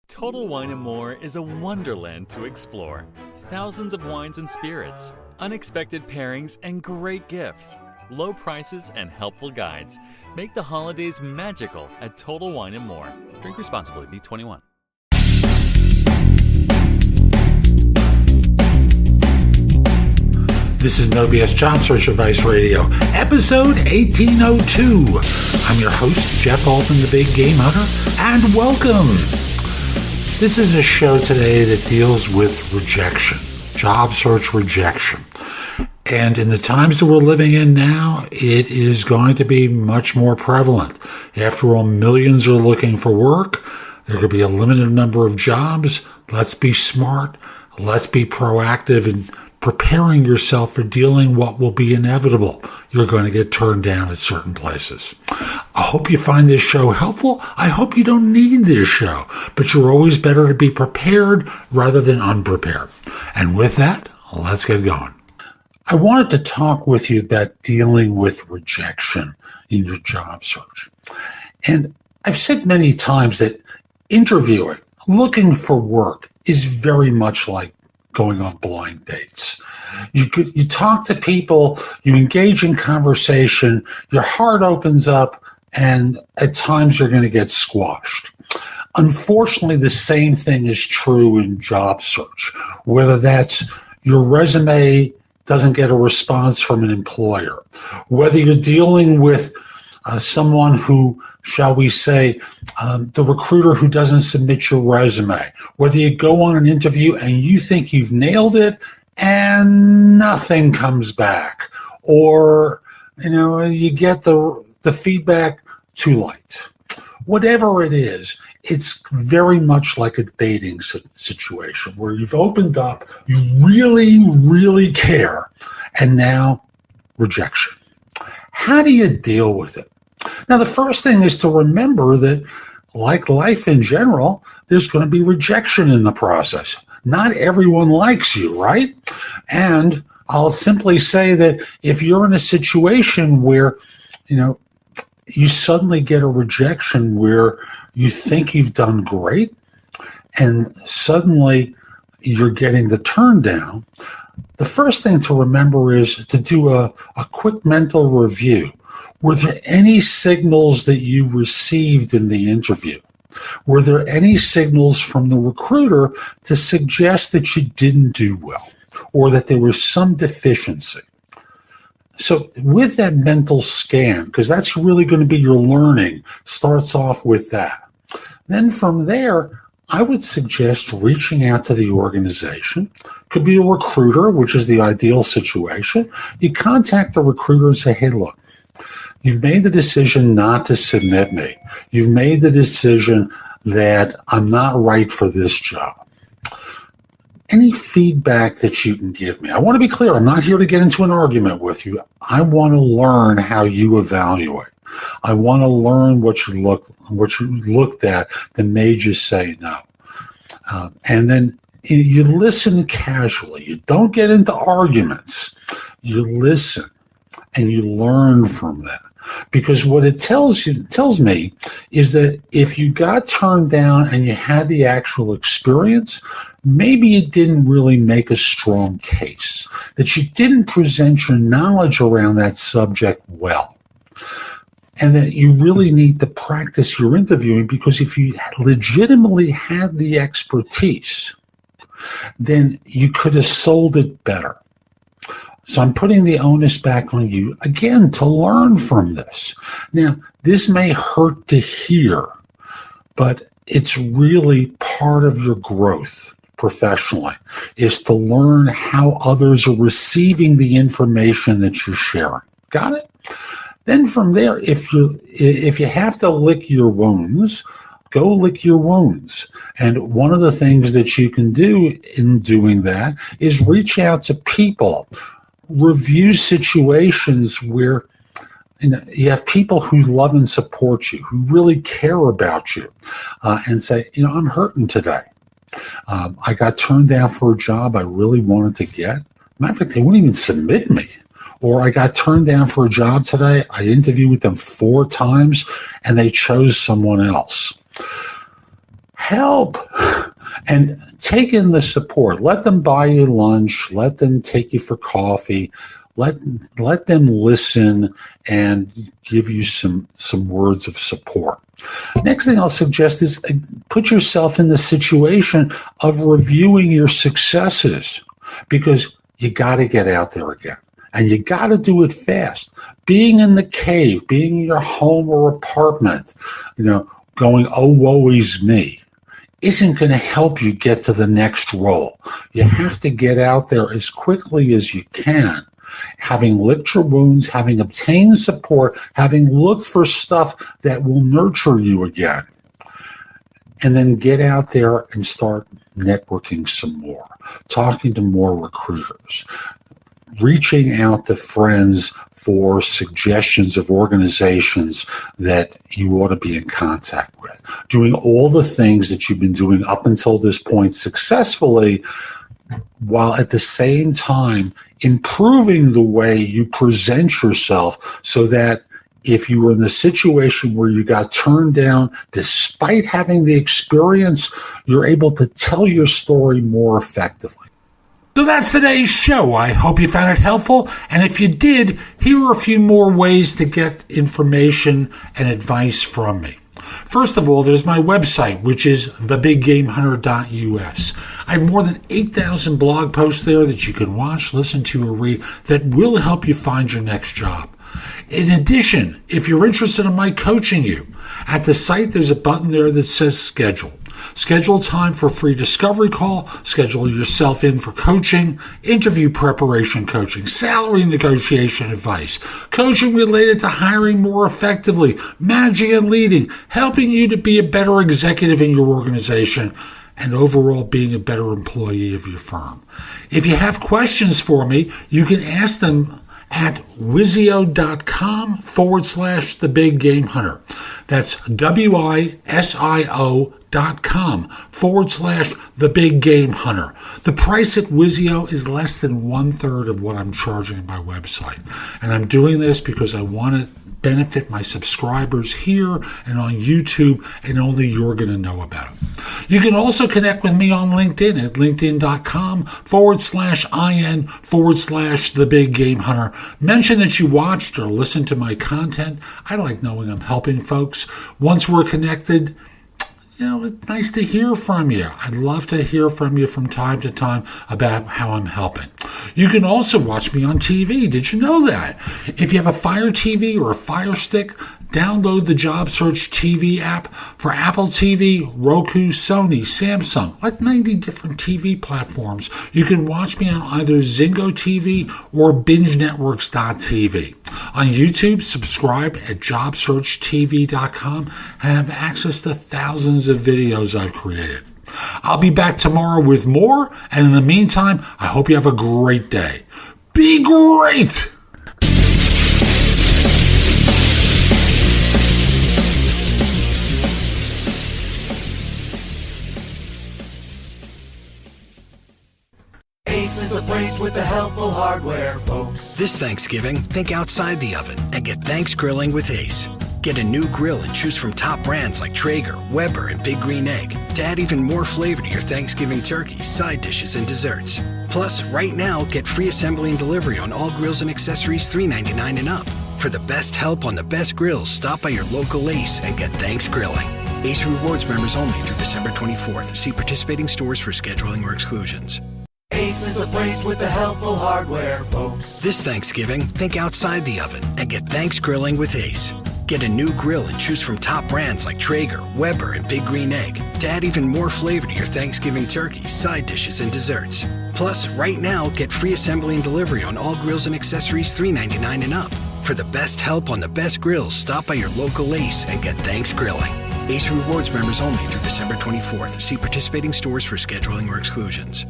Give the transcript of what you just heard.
Total Wine & More is a wonderland to explore. Thousands of wines and spirits, unexpected pairings, and great gifts. Low prices and helpful guides make the holidays magical at Total Wine & More. Drink responsibly. Be 21. This is No BS Job Search Advice Radio, episode 1802. I'm your host, Jeff Altman, the Big Game Hunter, and welcome. This is a show today that deals with rejection, job search rejection. And in the times that we're living in now, it is going to be much more prevalent. After all, millions are looking for work. There could be a limited number of jobs. Let's be smart. Let's be proactive in preparing yourself for dealing what will be inevitable. You're going to get turned down at certain places. I hope you find this show helpful. I hope you don't need this show, but you're always better to be prepared rather than unprepared. And with that, let's get going. I wanted to talk with you about dealing with rejection in your job search. And I've said many times that interviewing, looking for work, is very much like going on blind dates. You talk to people, you engage in conversation, your heart opens up, and at times you're going to get squashed. Unfortunately, the same thing is true in job search, whether that's your resume doesn't get a response from an employer, whether you're dealing with someone who, shall we say, the recruiter who doesn't submit your resume, whether you go on an interview and you think you've nailed it and nothing comes back, or you get the feedback too late. Whatever it is, it's very much like a dating situation where you've opened up, you really, really care, and now rejection. How do you deal with it? Now, the first thing is to remember that, like life in general, there's going to be rejection in the process. Not everyone likes you, right? And I'll simply say that if you're in a situation where, you suddenly get a rejection where you think you've done great, and suddenly you're getting the turn down, the first thing to remember is to do a quick mental review. Were there any signals that you received in the interview? Were there any signals from the recruiter to suggest that you didn't do well or that there was some deficiency? So with that mental scan, because that's really going to be your learning, starts off with that. Then from there, I would suggest reaching out to the organization. Could be a recruiter, which is the ideal situation. You contact the recruiter and say, hey, look, you've made the decision not to submit me. You've made the decision that I'm not right for this job. Any feedback that you can give me. I want to be clear. I'm not here to get into an argument with you. I want to learn how you evaluate. I want to learn what you looked at that made you say no. And then you listen casually. You don't get into arguments. You listen and you learn from that. Because what it tells me is that if you got turned down and you had the actual experience, maybe it didn't really make a strong case, that you didn't present your knowledge around that subject well, and that you really need to practice your interviewing, because if you legitimately had the expertise, then you could have sold it better. So I'm putting the onus back on you, again, to learn from this. Now, this may hurt to hear, but it's really part of your growth professionally, is to learn how others are receiving the information that you're sharing. Got it? Then from there, if you have to lick your wounds, go lick your wounds. And one of the things that you can do in doing that is reach out to people. Review situations where you have people who love and support you, who really care about you, and say, I'm hurting today. I got turned down for a job I really wanted to get. Matter of fact, they wouldn't even submit me. Or I got turned down for a job today. I interviewed with them 4 times, and they chose someone else. Help! And take in the support. Let them buy you lunch. Let them take you for coffee. Let them listen and give you some words of support. Next thing I'll suggest is put yourself in the situation of reviewing your successes, because you got to get out there again. And you got to do it fast. Being in the cave, being in your home or apartment, going, oh, woe is me, isn't going to help you get to the next role. You have to get out there as quickly as you can, having licked your wounds, having obtained support, having looked for stuff that will nurture you again. And then get out there and start networking some more, talking to more recruiters, reaching out to friends for suggestions of organizations that you ought to be in contact with, doing all the things that you've been doing up until this point successfully, while at the same time improving the way you present yourself, so that if you were in the situation where you got turned down, despite having the experience, you're able to tell your story more effectively. So that's today's show. I hope you found it helpful. And if you did, here are a few more ways to get information and advice from me. First of all, there's my website, which is thebiggamehunter.us. I have more than 8,000 blog posts there that you can watch, listen to, or read that will help you find your next job. In addition, if you're interested in my coaching you, at the site there's a button there that says schedule. Schedule time for a free discovery call, schedule yourself in for coaching, interview preparation coaching, salary negotiation advice, coaching related to hiring more effectively, managing and leading, helping you to be a better executive in your organization, and overall being a better employee of your firm. If you have questions for me, you can ask them at Wizio.com/The Big Game Hunter. That's WISIO.com/The Big Game Hunter. The price at Wizio is less than 1/3 of what I'm charging at my website. And I'm doing this because I want to benefit my subscribers here and on YouTube, and only you're going to know about it. You can also connect with me on LinkedIn at LinkedIn.com/IN/The Big Game Hunter. Mention that you watched or listened to my content. I like knowing I'm helping folks. Once we're connected, it's nice to hear from you. I'd love to hear from you from time to time about how I'm helping. You can also watch me on TV. Did you know that? If you have a Fire TV or a Fire Stick, download the JobSearch TV app for Apple TV, Roku, Sony, Samsung, like 90 different TV platforms. You can watch me on either Zingo TV or BingeNetworks.tv. On YouTube, subscribe at JobSearch.TV.com and have access to thousands of videos I've created. I'll be back tomorrow with more, and in the meantime, I hope you have a great day. Be great! Ace is the place with the helpful hardware, folks. This Thanksgiving, think outside the oven and get Thanks Grilling with Ace. Get a new grill and choose from top brands like Traeger, Weber, and Big Green Egg to add even more flavor to your Thanksgiving turkey, side dishes, and desserts. Plus, right now, get free assembly and delivery on all grills and accessories $3.99 and up. For the best help on the best grills, stop by your local Ace and get Thanks Grilling. Ace Rewards members only through December 24th. See participating stores for scheduling or exclusions. Ace is the place with the helpful hardware, folks. This Thanksgiving, think outside the oven and get Thanks Grilling with Ace. Get a new grill and choose from top brands like Traeger, Weber, and Big Green Egg to add even more flavor to your Thanksgiving turkey, side dishes, and desserts. Plus, right now, get free assembly and delivery on all grills and accessories $3.99 and up. For the best help on the best grills, stop by your local Ace and get Thanks Grilling. Ace Rewards members only through December 24th. See participating stores for scheduling or exclusions.